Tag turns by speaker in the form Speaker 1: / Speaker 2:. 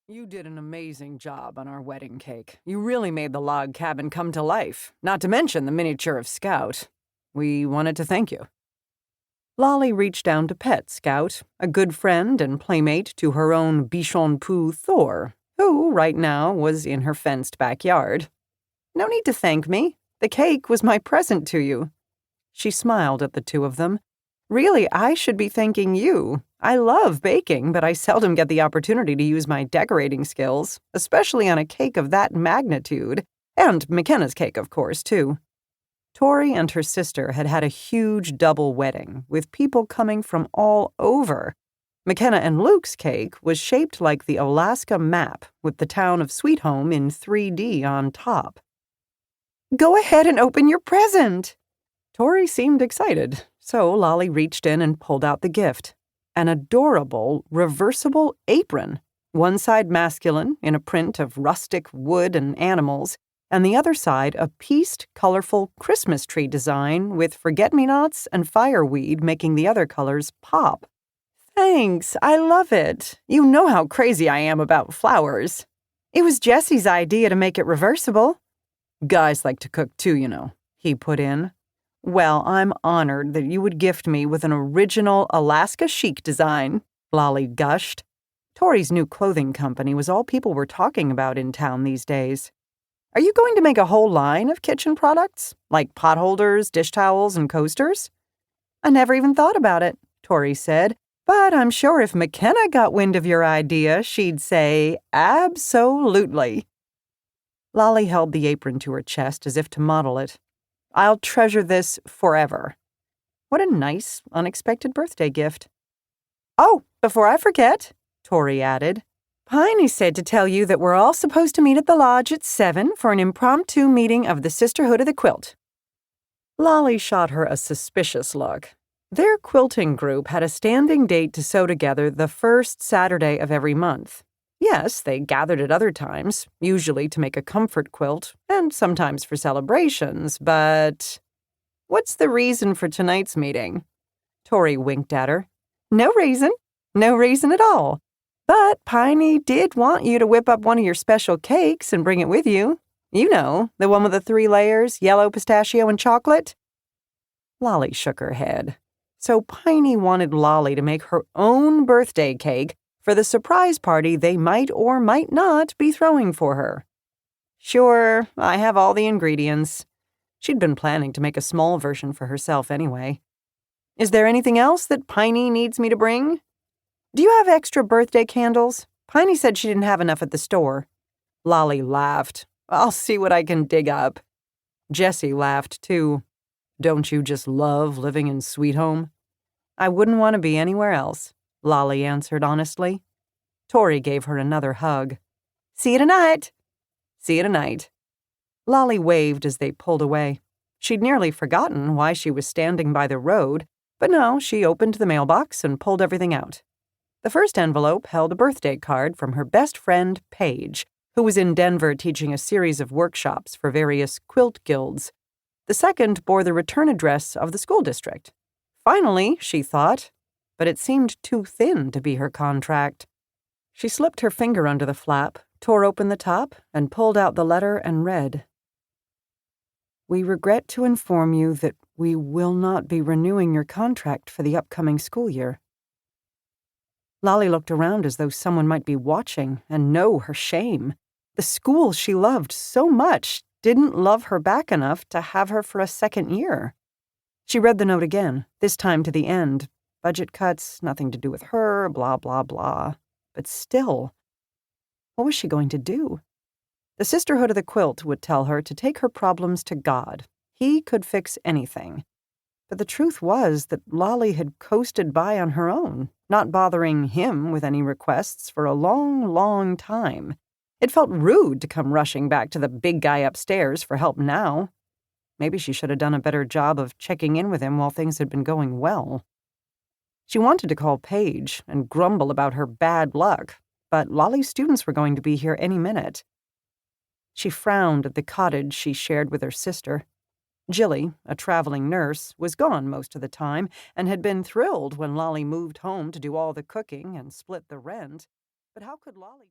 Speaker 1: You did an amazing job on our wedding cake. You really made the log cabin come to life, not to mention the miniature of Scout. We wanted to thank you. Lolly reached down to pet Scout, a good friend and playmate to her own Bichon Poo Thor, who, right now, was in her fenced backyard. No need to thank me. The cake was my present to you. She smiled at the two of them. Really, I should be thanking you. I love baking, but I seldom get the opportunity to use my decorating skills, especially on a cake of that magnitude. And McKenna's cake, of course, too. Tori and her sister had had a huge double wedding, with people coming from all over. McKenna and Luke's cake was shaped like the Alaska map, with the town of Sweet Home in 3D on top. Go ahead and open your present. Tori seemed excited, so Lolly reached in and pulled out the gift. An adorable, reversible apron, one side masculine in a print of rustic wood and animals, and the other side a pieced, colorful Christmas tree design with forget-me-nots and fireweed making the other colors pop. Thanks, I love it. You know how crazy I am about flowers. It was Jesse's idea to make it reversible. Guys like to cook too, you know, he put in. Well, I'm honored that you would gift me with an original Alaska chic design, Lolly gushed. Tori's new clothing company was all people were talking about in town these days. Are you going to make a whole line of kitchen products, like pot holders, dish towels, and coasters? I never even thought about it, Tori said, but I'm sure if McKenna got wind of your idea, she'd say, absolutely. Lolly held the apron to her chest as if to model it. I'll treasure this forever. What a nice, unexpected birthday gift. Oh, before I forget, Tori added, Piney said to tell you that we're all supposed to meet at the lodge at 7 for an impromptu meeting of the Sisterhood of the Quilt. Lolly shot her a suspicious look. Their quilting group had a standing date to sew together the first Saturday of every month. Yes, they gathered at other times, usually to make a comfort quilt, and sometimes for celebrations, but... What's the reason for tonight's meeting? Tori winked at her. No reason. No reason at all. But Piney did want you to whip up one of your special cakes and bring it with you. You know, the one with the 3 layers, yellow, pistachio, and chocolate. Lolly shook her head. So Piney wanted Lolly to make her own birthday cake for the surprise party they might or might not be throwing for her. Sure, I have all the ingredients. She'd been planning to make a small version for herself anyway. Is there anything else that Piney needs me to bring? Do you have extra birthday candles? Piney said she didn't have enough at the store. Lolly laughed. I'll see what I can dig up. Jessie laughed, too. Don't you just love living in Sweet Home? I wouldn't want to be anywhere else, Lolly answered honestly. Tori gave her another hug. See you tonight. See you tonight. Lolly waved as they pulled away. She'd nearly forgotten why she was standing by the road, but no, she opened the mailbox and pulled everything out. The first envelope held a birthday card from her best friend, Paige, who was in Denver teaching a series of workshops for various quilt guilds. The second bore the return address of the school district. Finally, she thought, but it seemed too thin to be her contract. She slipped her finger under the flap, tore open the top, and pulled out the letter and read, We regret to inform you that we will not be renewing your contract for the upcoming school year. Lolly looked around as though someone might be watching and know her shame. The school she loved so much didn't love her back enough to have her for a second year. She read the note again, this time to the end. Budget cuts, nothing to do with her, blah, blah, blah. But still, what was she going to do? The Sisterhood of the Quilt would tell her to take her problems to God. He could fix anything. But the truth was that Lolly had coasted by on her own, not bothering him with any requests for a long, long time. It felt rude to come rushing back to the big guy upstairs for help now. Maybe she should have done a better job of checking in with him while things had been going well. She wanted to call Paige and grumble about her bad luck, but Lolly's students were going to be here any minute. She frowned at the cottage she shared with her sister. Jilly, a traveling nurse, was gone most of the time and had been thrilled when Lolly moved home to do all the cooking and split the rent. But how could Lolly...